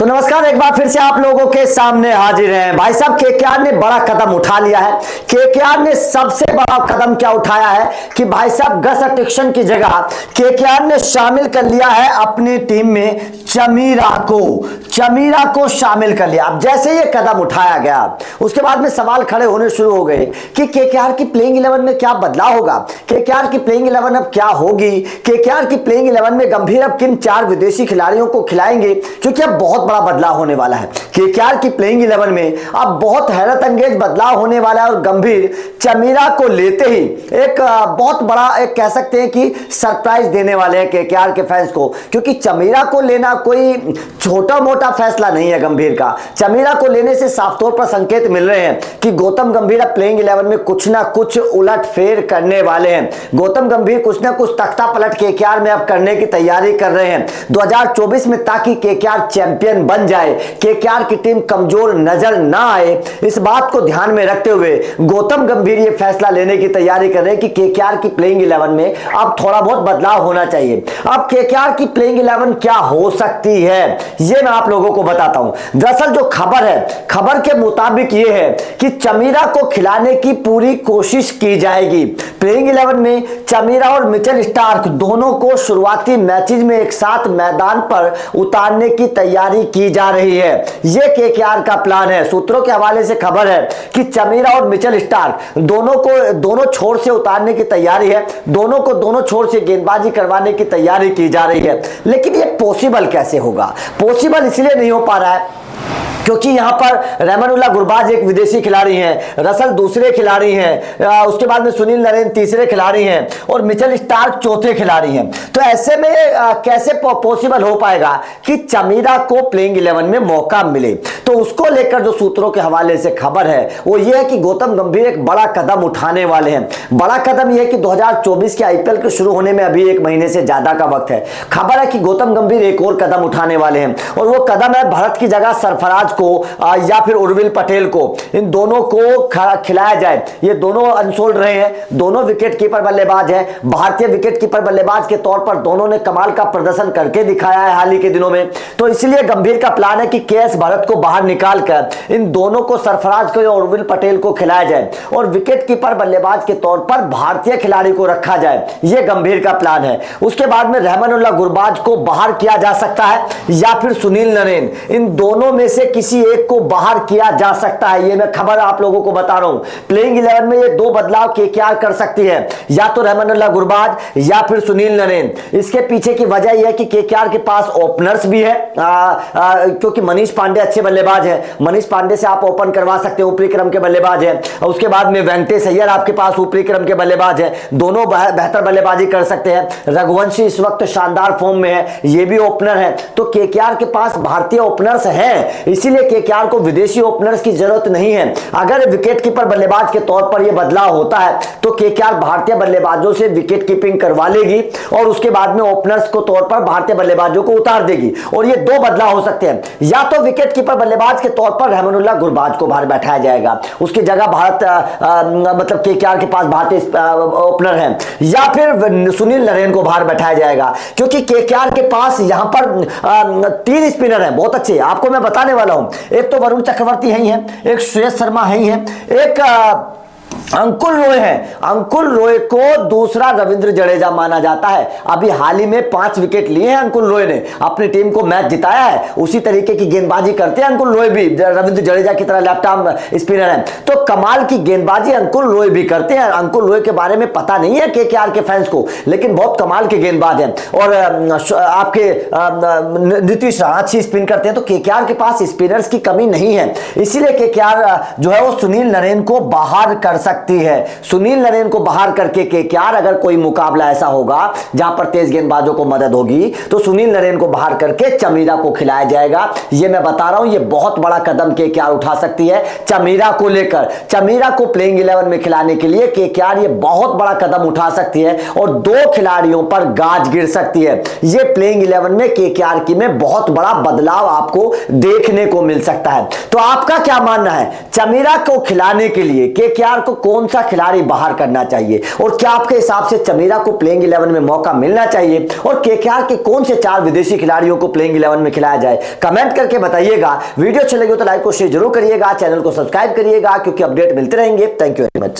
तो नमस्कार, एक बार फिर से आप लोगों के सामने हाजिर हैं। भाई साहब, केकेआर ने बड़ा कदम उठा लिया है। केकेआर ने सबसे बड़ा कदम क्या उठाया है कि भाई साहब गस अट्रिक्शन की जगह केकेआर ने शामिल कर लिया है अपनी टीम में चमीरा को शामिल कर लिया। अब जैसे ये कदम उठाया गया उसके बाद में सवाल खड़े होने शुरू हो गए कि केकेआर की प्लेइंग 11 में क्या बदलाव होगा, केकेआर की प्लेइंग 11 अब क्या होगी, केकेआर की प्लेइंग 11 में गंभीर अब किन 4 विदेशी खिलाड़ियों को खिलाएंगे, क्योंकि अब बहुत बड़ा बदलाव होने वाला है। केकेआर की प्लेइंग 11 में अब बहुत हैरत अंगेज बदलाव होने वाला है और गंभीर चमीरा को लेते ही एक बहुत बड़ा एक कह सकते हैं कि सरप्राइज देने वाले हैं केकेआर के फैंस को, क्योंकि चमीरा को लेना कोई छोटा मोटा फैसला नहीं है गंभीर का। चमीरा को लेने से साफ तौर पर संकेत मिल रहे हैं कि गौतम गंभीर अब प्लेइंग 11 में कुछ ना कुछ उलटफेर करने वाले हैं। गौतम गंभीर कुछ ना कुछ तख्ता पलट केकेआर में अब करने की तैयारी कर रहे हैं 2024 में, ताकि केकेआर चैंपियन बन जाए, केकेआर की टीम कमजोर नजर ना आए। इस बात को ध्यान में रखते हुए गौतम गंभीर ये फैसला लेने की तैयारी कर रहे हैं कि केकेआर की प्लेइंग 11 में अब थोड़ा बहुत बदलाव होना चाहिए। अब केकेआर की प्लेइंग 11 क्या हो सकती है ये मैं आप लोगों को बताता हूं। दरअसल जो खबर है, खबर के मुताबिक ये है कि चमीरा को खिलाने की पूरी कोशिश की जाएगी। प्लेइंग 11 में चमीरा और मिचेल स्टार्क दोनों को शुरुआती मैचेस में एक साथ मैदान पर उतारने की तैयारी की जा रही है। यह केकेआर का प्लान है। सूत्रों के हवाले से खबर है कि चमीरा और मिचेल स्टार्क दोनों छोर से उतारने की तैयारी है, दोनों छोर से गेंदबाजी करवाने की तैयारी की जा रही है। लेकिन यह पॉसिबल कैसे होगा? पॉसिबल इसलिए नहीं हो पा रहा है क्योंकि यहां पर रहमानुल्लाह गुरबाज एक विदेशी खिलाड़ी हैं, रसल दूसरे खिलाड़ी हैं, उसके बाद में सुनील नरेन तीसरे खिलाड़ी हैं और मिचेल स्टार्क चौथे खिलाड़ी हैं। तो ऐसे में कैसे पॉसिबल हो पाएगा कि चमीरा को प्लेइंग 11 में मौका मिले? तो उसको लेकर जो सूत्रों के हवाले से खबर है वो ये है कि गौतम गंभीर एक बड़ा कदम उठाने वाले हैं। बड़ा कदम यह है कि 2024 के आईपीएल के शुरू होने में अभी 1 महीने से ज्यादा का वक्त है। खबर है कि गौतम गंभीर एक और कदम उठाने वाले हैं और वो कदम है भरत की जगह सरफराज को या फिर उर्विल पटेल को, इन दोनों को खिलाया जाए। ये दोनों अनसोल्ड रहे हैं, दोनों विकेट कीपर बल्लेबाज हैं। भारतीय विकेट कीपर बल्लेबाज के तौर पर दोनों ने कमाल का प्रदर्शन करके दिखाया है हाल ही के दिनों में। तो इसलिए गंभीर का प्लान है कि केएस भरत को बाहर निकालकर इन दोनों को, सरफराज को या उर्विल पटेल को खिलाया जाए और विकेट कीपर बल्लेबाज के तौर पर भारतीय खिलाड़ी को रखा जाए। यह गंभीर का प्लान है। उसके बाद में रहमानुल्लाह गुरबाज को बाहर किया जा सकता है या फिर सुनील नरेन, इन दोनों में से किसी एक को बाहर किया जा सकता है। ये मैं खबर आप लोगों को बता रहा हूं। प्लेइंग 11 में ये 2 बदलाव केकेआर कर सकती है, या तो रहमानुल्लाह गुरबाज या फिर सुनील नरेन। इसके पीछे की वजह यह है कि केकेआर के पास ओपनर्स भी है, क्योंकि मनीष पांडे अच्छे बल्लेबाज है। मनीष पांडे से आप ओपन करवा सकते हैं, ऊपरी क्रम के बल्लेबाज है। उसके बाद में वेंकटेश अय्यर आपके पास ऊपरी क्रम के बल्लेबाज है, दोनों बेहतर बल्लेबाजी कर सकते हैं। रघुवंशी इस वक्त शानदार फॉर्म में है, ये भी ओपनर है। तो केकेआर के पास भारतीय ओपनर्स हैं, इसीलिए केकेआर को विदेशी ओपनर्स की जरूरत नहीं है। अगर विकेट कीपर बल्लेबाज के तौर पर यह बदलाव होता है तो केकेआर भारतीय बल्लेबाजों से विकेट कीपिंग करवा लेगी और उसके बाद में ओपनर्स को तौर पर भारतीय बल्लेबाजों को उतार देगी। और ये 2 बदलाव हो सकते हैं, या तो विकेट कीपर बल्लेबाज के तौर पर रहमानुल्लाह गुरबाज को बाहर बैठाया जाएगा, उसकी जगह मतलब केकेआर के पास भारतीय ओपनर है, या फिर सुनील नरेन को बाहर बैठाया जाएगा। क्योंकि केकेआर के पास यहां पर 3 स्पिनर हैं बहुत अच्छे, आपको मैं बताने वाला हूं। एक तो वरुण चक्रवर्ती है ही है, एक श्रेयस शर्मा है ही है, एक अंकुल रॉय है। अंकुल रॉय को दूसरा रविंद्र जडेजा माना जाता है। अभी हाल ही में 5 विकेट लिए हैं अंकुल रॉय ने, अपनी टीम को मैच जिताया है। उसी तरीके की गेंदबाजी करते हैं अंकुल रॉय भी, रविंद्र जडेजा की तरह लेफ्ट आर्म स्पिनर है। तो कमाल की गेंदबाजी अंकुल रॉय भी करते हैं। अंकुल रॉय के बारे में पता नहीं है केकेआर के फैंस को, लेकिन बहुत कमाल के गेंदबाज हैं। और आपके नीतीश राणा अच्छी स्पिन करते हैं। तो केकेआर के पास स्पिनर्स की कमी नहीं है, इसीलिए केकेआर जो है वो सुनील नरेन को बाहर कर सकती है। सुनील नरेन को बाहर करके केकेआर, अगर कोई मुकाबला ऐसा होगा जहां पर तेज गेंदबाजों को मदद होगी, तो सुनील नरेन को बाहर करके चमीरा को खिलाया जाएगा। ये मैं बता रहा हूं, ये बहुत बड़ा कदम केकेआर उठा सकती है चमीरा को लेकर। चमीरा को प्लेइंग 11 में खिलाने के लिए केकेआर ये बहुत बड़ा कदम उठा सकती है और 2 खिलाड़ियों पर गाज गिर सकती है। ये प्लेइंग 11 में केकेआर की में बहुत बड़ा बदलाव आपको देखने को मिल सकता है। तो आपका क्या मानना है? चमीरा को खिलाने के लिए केकेआर को कौन सा खिलाड़ी बाहर करना चाहिए, और क्या आपके हिसाब से चमीरा को प्लेइंग 11 में मौका मिलना चाहिए, और केकेआर के कौन से 4 विदेशी खिलाड़ियों को प्लेइंग 11 में खिलाया जाए, कमेंट करके बताइएगा। वीडियो अच्छी लगी तो लाइक और शेयर जरूर करिएगा, चैनल को सब्सक्राइब करिएगा, क्योंकि अपडेट मिलते रहेंगे। Thank you very much.